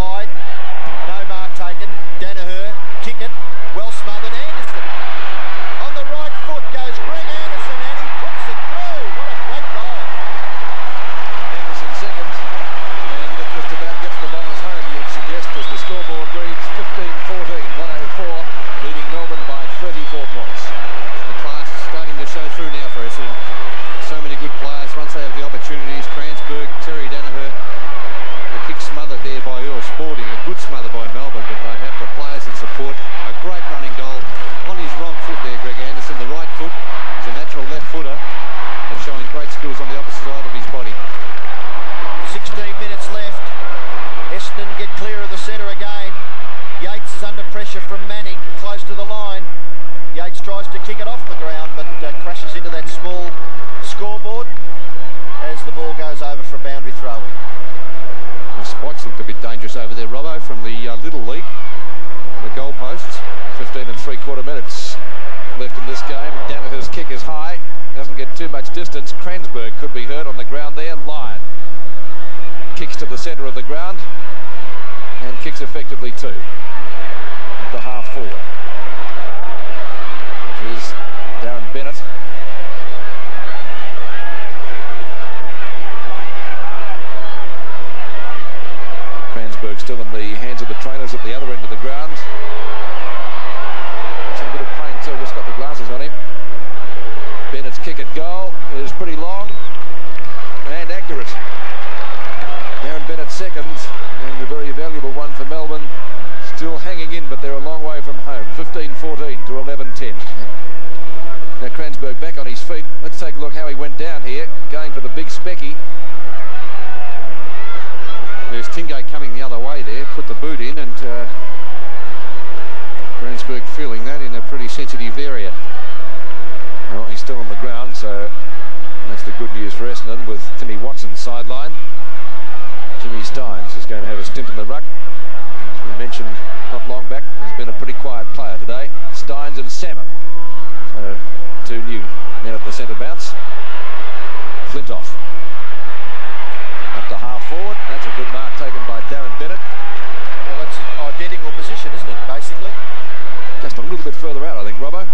wide. No mark taken. Danaher, kick it. Well smothered. Anderson. On the right foot goes Greg Anderson and he puts it through. What a great goal. Anderson second. And that just about gets the Bombers home, you'd suggest, as the scoreboard reads 15-14, 104, leading Melbourne by 34 points. The class starting to show through now for Essendon. So many good players. Once they have the opportunities, Cransberg, Terry Danaher, the kick smothered there by Earl Sporting. A good smother by Melbourne, but they have the players in support. A great running goal on his wrong foot there, Greg Anderson. The right foot is a natural left footer, but showing great skills on the opposite side of his body. 16 minutes left. Essendon get clear of the centre again. Yates is under pressure from Manning, close to the line. Yates tries to kick it off the ground, but crashes into that small scoreboard as the ball goes over for a boundary throw-in. The spikes looked a bit dangerous over there, Robbo, from the Little League. The goalposts. 15 3/4 minutes left in this game. Danaher's kick is high, doesn't get too much distance. Cransberg could be hurt on the ground there. Lyon kicks to the centre of the ground and kicks effectively too. The half forward, which is Darren Bennett. Cransberg still in the hands of the trainers at the other end of the ground. Some bit of pain too, just got the glasses on him. Bennett's kick at goal is pretty long and accurate. Darren Bennett second, and a very valuable one for Melbourne. Still hanging in, but they're a long way from home. 15-14 to 11-10. Now Cransberg back on his feet. Let's take a look how he went down here, going for the big specky. There's Tingay coming the other way there, put the boot in, and Cransberg feeling that in a pretty sensitive area. Well, he's still on the ground, so that's the good news for Essendon with Timmy Watson sideline. Jimmy Steins is going to have a stint in the ruck. As we mentioned not long back, he's been a pretty quiet player today. Steins and Salmon, two new men at the centre bounce. Flintoff up to half forward. That's a good mark taken by Darren Bennett. Well, that's an identical position, isn't it, basically? Just a little bit further out, I think, Robbo.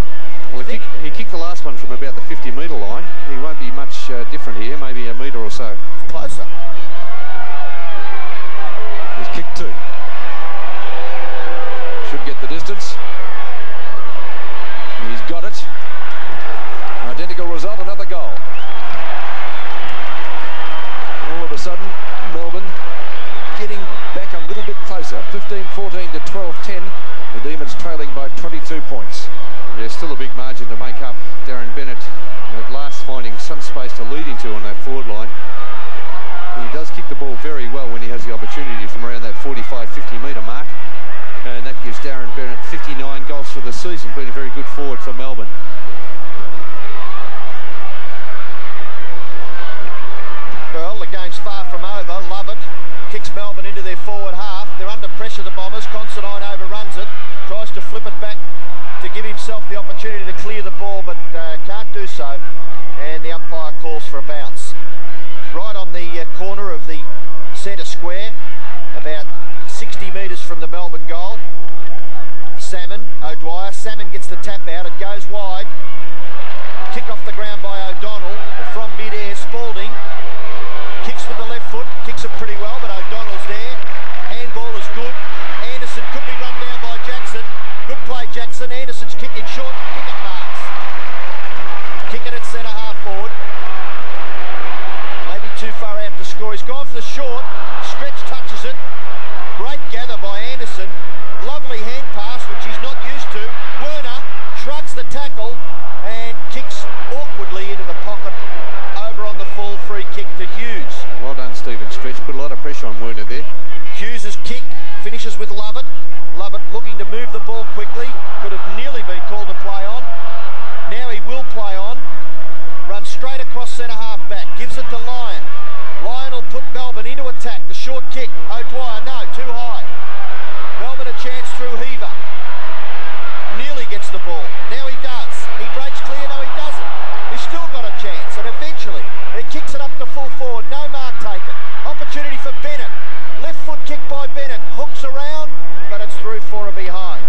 Well, he kicked the last one from about the 50-metre line. He won't be much different here, maybe a metre or so. Closer. He's kicked two. Should get the distance. He's got it. Identical result, another goal. All of a sudden, Melbourne getting back a little bit closer. 15-14 to 12-10. The Demons trailing by 22 points. Yeah, still a big margin to make up. Darren Bennett at last finding some space to lead into on that forward line. He does kick the ball very well when he has the opportunity from around that 45-50 metre mark. And that gives Darren Bennett 59 goals for the season, being a very good forward for Melbourne. Well, the game's far from over. Lovett kicks Melbourne into their forward half. They're under pressure, the Bombers. Considine overruns it, tries to flip it back to give himself the opportunity to clear the ball, but can't do so. And the umpire calls for a bounce. Right on the corner of the centre square, about 60 metres from the Melbourne goal. Salmon, O'Dwyer. Salmon gets the tap out. It goes wide. Kick off the ground by O'Donnell. From mid-air, Spalding kicks with the left foot. Kicks it pretty well, but O'Donnell's there. Handball is good. Anderson could be run down by Jackson. Good play, Jackson. Anderson's kicking short. Kick it marks. Kick it at centre half forward. Maybe too far out to score. He's gone for the short. Stretch touches it. Great gather by Anderson. Lovely hand pass, which he's not used to. Werner shrugs the tackle and kicks awkwardly into the pocket over on the full free kick to Hughes. Well done, Stephen Stretch. Put a lot of pressure on Werner there. Hughes' kick finishes with Lovett. Lovett looking to move the ball quickly. Could have nearly been called to play on. Now he will play on. Runs straight across centre half back. Gives it to Lyon. Lyon will put Melbourne into attack. The short kick. O'Dwyer, no, too high. Melbourne a chance through Heaver. Nearly gets the ball. Now he does. He breaks clear. No, he doesn't. He's still got a chance. And eventually, he kicks it up to full forward. No mark taken. Opportunity for Bennett. Left foot kick by Bennett. Hooks around, but it's through for a behind.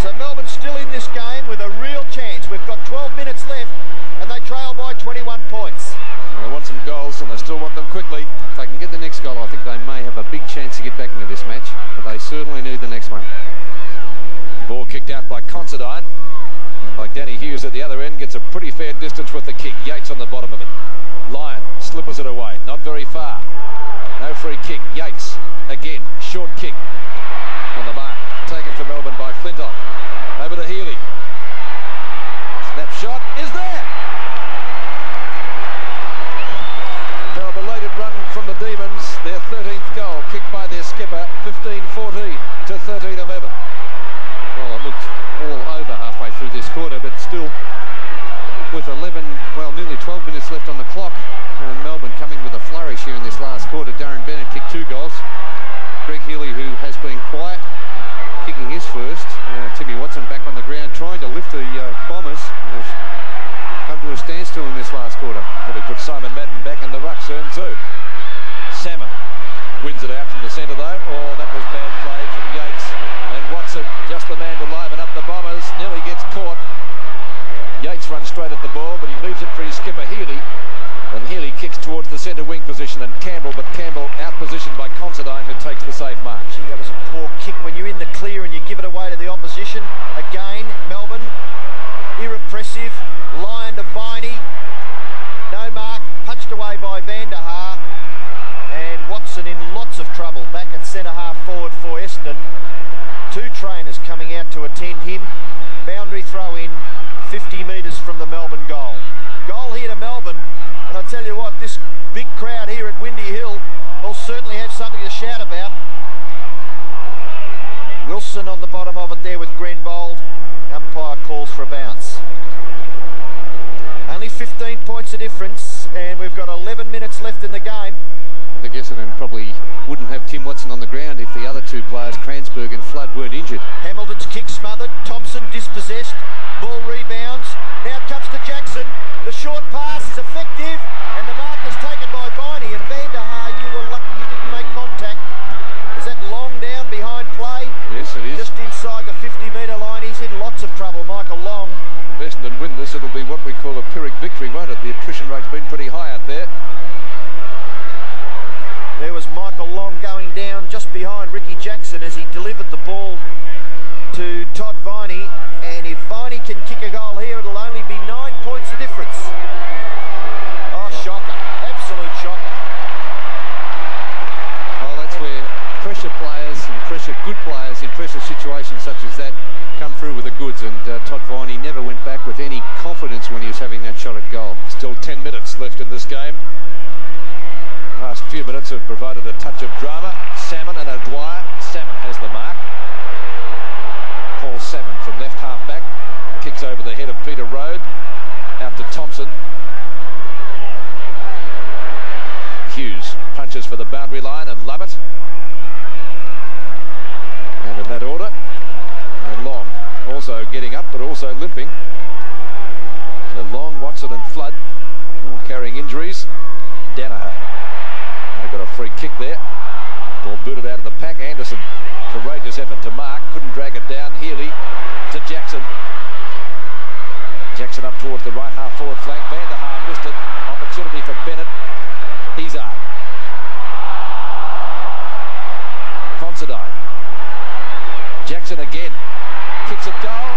So Melbourne still in this game with a real chance. We've got 12 minutes left and they trail by 21 points. They want some goals and they still want them quickly. If they can get the next goal, I think they may have a big chance to get back into this match, but they certainly need the next one. Ball kicked out by Considine. And like Danny Hughes at the other end, gets a pretty fair distance with the kick. Yates on the bottom of it. Lyon slippers it away, not very far. No free kick. Yates again, short kick on the mark. Taken for Melbourne by Flintoff. Over to Healy. Snapshot is there. Now a belated run from the Demons. Their 13th goal, kicked by their skipper. 15-14 to 13-11. Well, it looked all over halfway through this quarter, but still with 11, well, nearly 12 minutes left on the clock, and Melbourne coming with a flourish here in this last quarter. Darren Bennett kicked 2 goals. Greg Healy, who has been quiet, kicking his first. Timmy Watson back on the ground trying to lift the Bombers. Has come to a standstill in this last quarter. Well, he put Simon Madden back in the ruck soon too. Salmon wins it out from the centre though. Oh, that was bad play from Yates. And Watson, just the man to liven up the Bombers, nearly gets caught. Yates runs straight at the ball, but he leaves it for his skipper Healy. And Healy kicks towards the centre wing position, and Campbell out positioned by Considine, who takes the safe mark. Gee, that was a poor kick. When you're in the clear and you give it away to the opposition. Again, Melbourne, irrepressive. Lyon to Viney. No mark. Punched away by Van der Haar. And Watson in lots of trouble back at centre half forward for Essendon. 2 trainers coming out to attend him. Boundary throw in 50 metres from the Melbourne goal. Goal here to Melbourne. And I tell you what, this big crowd here at Windy Hill will certainly have something to shout about. Wilson on the bottom of it there with Grenbold. Umpire calls for a bounce. Only 15 points of difference, and we've got 11 minutes left in the game. I think Essendon probably wouldn't have Tim Watson on the ground if the other 2 players, Cransberg and Flood, weren't injured. Hamilton's kick smothered. Thompson dispossessed. Ball rebounds. Now it comes to Jackson. The short pass is effective, and the mark is taken by Viney. And Van der Haar, you were lucky you didn't make contact. Is that long down behind play? Yes, it is. Just inside the 50-metre line. He's in lots of trouble, Michael Long. If Essendon win this, it'll be what we call a Pyrrhic victory, won't it? The attrition rate's been pretty high out there. There was Michael Long going down just behind Ricky Jackson as he delivered the ball to Todd Viney. And if Viney can kick a goal here, it'll only be 9 points of difference. Oh, shocker. Absolute shocker. Well, that's where pressure players and good players in pressure situations such as that come through with the goods. And Todd Viney never went back with any confidence when he was having that shot at goal. Still 10 minutes left in this game. Last few minutes have provided a touch of drama. Salmon and O'Dwyer. Salmon has the mark. Paul Salmon from left half back. Kicks over the head of Peter Rode. Out to Thompson. Hughes punches for the boundary line and Lovett. And in that order. And Long also getting up but also limping. So Long, Watson and Flood all carrying injuries. Danaher. They've got a free kick there. Ball booted out of the pack. Anderson, courageous effort to mark. Couldn't drag it down. Healy to Jackson. Jackson up towards the right half forward flank. Van der Haar missed it. Opportunity for Bennett. He's out. Considine. Jackson again. Kicks it goal.